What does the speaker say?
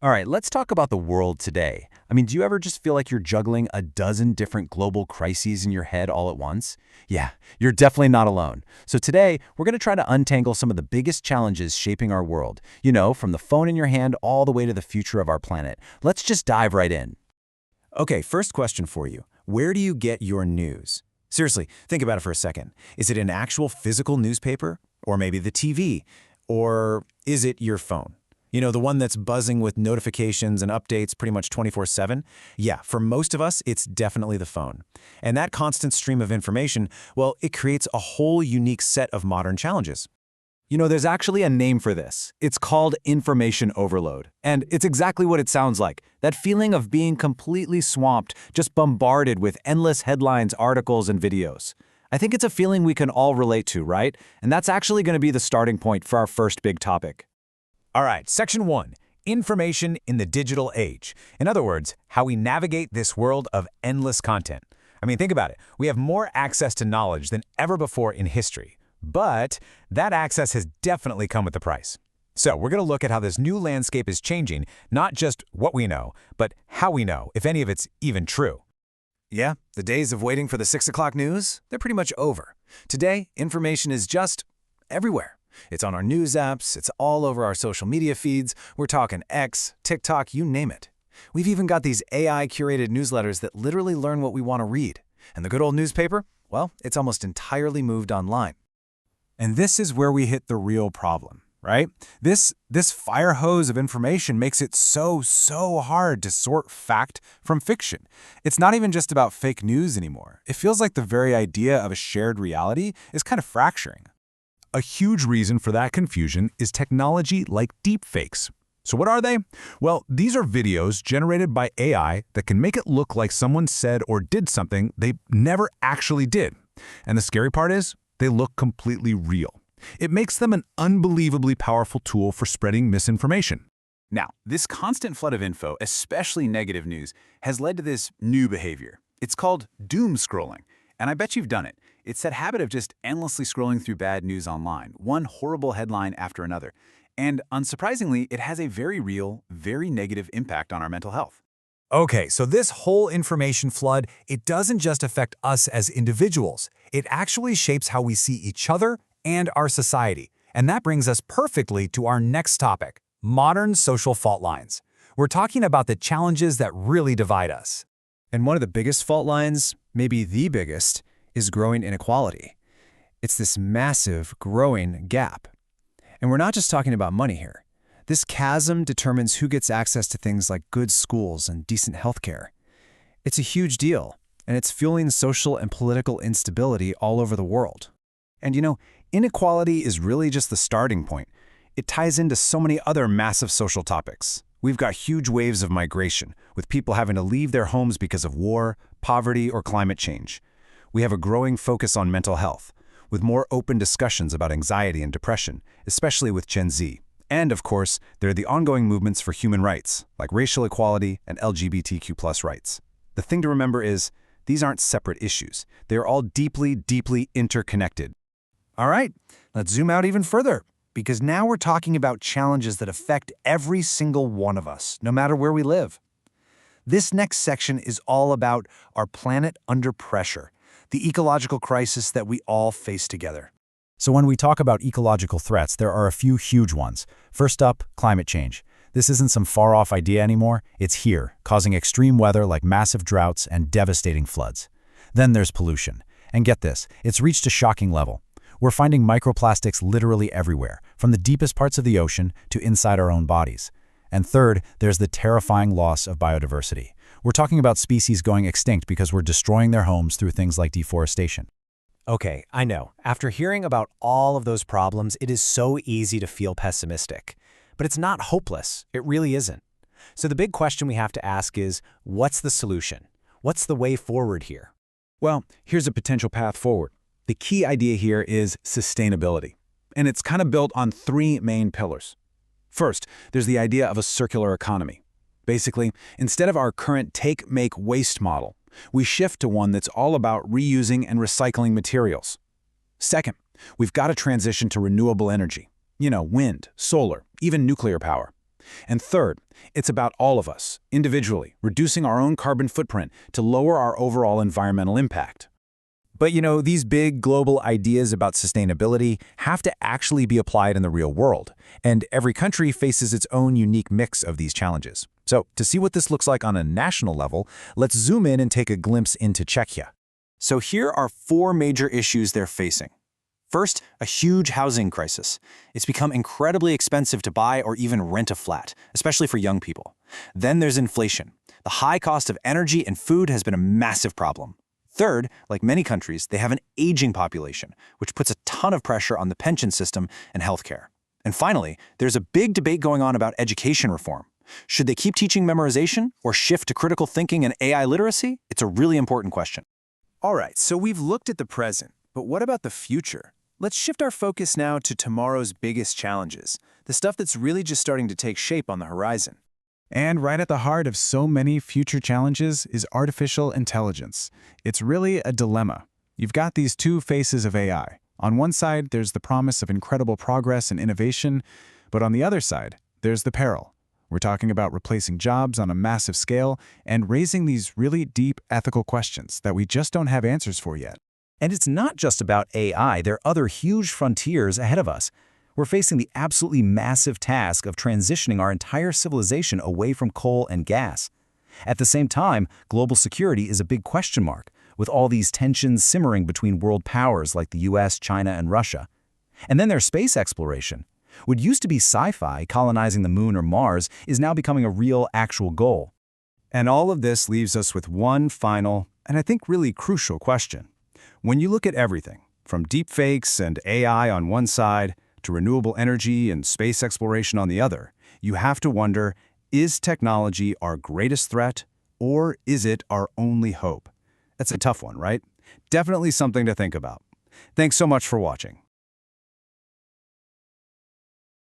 All right, let's talk about the world today. Do you ever just feel like you're juggling a dozen different global crises in your head all at once? Yeah, you're definitely not alone. So today, we're going to try to untangle some of the biggest challenges shaping our world. From the phone in your hand all the way to the future of our planet. Let's just dive right in. Okay, first question for you. Where do you get your news? Seriously, think about it for a second. Is it an actual physical newspaper? Or maybe the TV? Or is it your phone? The one that's buzzing with notifications and updates pretty much 24/7? Yeah, for most of us, it's definitely the phone. And that constant stream of information, well, it creates a whole unique set of modern challenges. There's actually a name for this. It's called information overload. And it's exactly what it sounds like. That feeling of being completely swamped, just bombarded with endless headlines, articles, and videos. I think it's a feeling we can all relate to, right? And that's actually going to be the starting point for our first big topic. All right, Section 1, Information in the Digital Age. In other words, how we navigate this world of endless content. Think about it. We have more access to knowledge than ever before in history. But that access has definitely come with a price. So we're going to look at how this new landscape is changing, not just what we know, but how we know, if any of it's even true. Yeah, the days of waiting for the 6 o'clock news, they're pretty much over. Today, information is just everywhere. It's on our news apps, it's all over our social media feeds, we're talking X, TikTok, you name it. We've even got these AI-curated newsletters that literally learn what we want to read. And the good old newspaper? Well, it's almost entirely moved online. And this is where we hit the real problem, right? This fire hose of information makes it so hard to sort fact from fiction. It's not even just about fake news anymore. It feels like the very idea of a shared reality is kind of fracturing. A huge reason for that confusion is technology like deepfakes. So what are they? Well, these are videos generated by AI that can make it look like someone said or did something they never actually did. And the scary part is, they look completely real. It makes them an unbelievably powerful tool for spreading misinformation. Now, this constant flood of info, especially negative news, has led to this new behavior. It's called doom scrolling, and I bet you've done it. It's that habit of just endlessly scrolling through bad news online, one horrible headline after another. And unsurprisingly, it has a very real, very negative impact on our mental health. Okay, so this whole information flood, it doesn't just affect us as individuals. It actually shapes how we see each other and our society. And that brings us perfectly to our next topic, modern social fault lines. We're talking about the challenges that really divide us. And one of the biggest fault lines, maybe the biggest, is growing inequality. It's this massive, growing gap. And we're not just talking about money here. This chasm determines who gets access to things like good schools and decent healthcare. It's a huge deal, and it's fueling social and political instability all over the world. And inequality is really just the starting point. It ties into so many other massive social topics. We've got huge waves of migration, with people having to leave their homes because of war, poverty, or climate change. We have a growing focus on mental health, with more open discussions about anxiety and depression, especially with Gen Z. And of course, there are the ongoing movements for human rights, like racial equality and LGBTQ+ rights. The thing to remember is, these aren't separate issues. They are all deeply, deeply interconnected. All right, let's zoom out even further, because now we're talking about challenges that affect every single one of us, no matter where we live. This next section is all about our planet under pressure, the ecological crisis that we all face together. So when we talk about ecological threats, there are a few huge ones. First up, climate change. This isn't some far-off idea anymore. It's here, causing extreme weather like massive droughts and devastating floods. Then there's pollution. And get this, it's reached a shocking level. We're finding microplastics literally everywhere, from the deepest parts of the ocean to inside our own bodies. And third, there's the terrifying loss of biodiversity. We're talking about species going extinct because we're destroying their homes through things like deforestation. Okay, I know. After hearing about all of those problems, it is so easy to feel pessimistic. But it's not hopeless. It really isn't. So the big question we have to ask is, what's the solution? What's the way forward here? Well, here's a potential path forward. The key idea here is sustainability. And it's kind of built on 3 main pillars. First, there's the idea of a circular economy. Basically, instead of our current take, make, waste model, we shift to one that's all about reusing and recycling materials. Second, we've got to transition to renewable energy. Wind, solar, even nuclear power. And third, it's about all of us, individually, reducing our own carbon footprint to lower our overall environmental impact. But these big global ideas about sustainability have to actually be applied in the real world, and every country faces its own unique mix of these challenges. So, to see what this looks like on a national level, let's zoom in and take a glimpse into Czechia. So here are 4 major issues they're facing. First, a huge housing crisis. It's become incredibly expensive to buy or even rent a flat, especially for young people. Then there's inflation. The high cost of energy and food has been a massive problem. Third, like many countries, they have an aging population, which puts a ton of pressure on the pension system and healthcare. And finally, there's a big debate going on about education reform. Should they keep teaching memorization or shift to critical thinking and AI literacy? It's a really important question. All right, so we've looked at the present, but what about the future? Let's shift our focus now to tomorrow's biggest challenges, the stuff that's really just starting to take shape on the horizon. And right at the heart of so many future challenges is artificial intelligence. It's really a dilemma. You've got these two faces of AI. On one side, there's the promise of incredible progress and innovation, but on the other side, there's the peril. We're talking about replacing jobs on a massive scale and raising these really deep ethical questions that we just don't have answers for yet. And it's not just about AI, there are other huge frontiers ahead of us. We're facing the absolutely massive task of transitioning our entire civilization away from coal and gas. At the same time, global security is a big question mark, with all these tensions simmering between world powers like the US, China, and Russia. And then there's space exploration. What used to be sci-fi, colonizing the moon or Mars, is now becoming a real, actual goal. And all of this leaves us with one final, and I think really crucial question. When you look at everything, from deepfakes and AI on one side, to renewable energy and space exploration on the other, you have to wonder, is technology our greatest threat, or is it our only hope? That's a tough one, right? Definitely something to think about. Thanks so much for watching.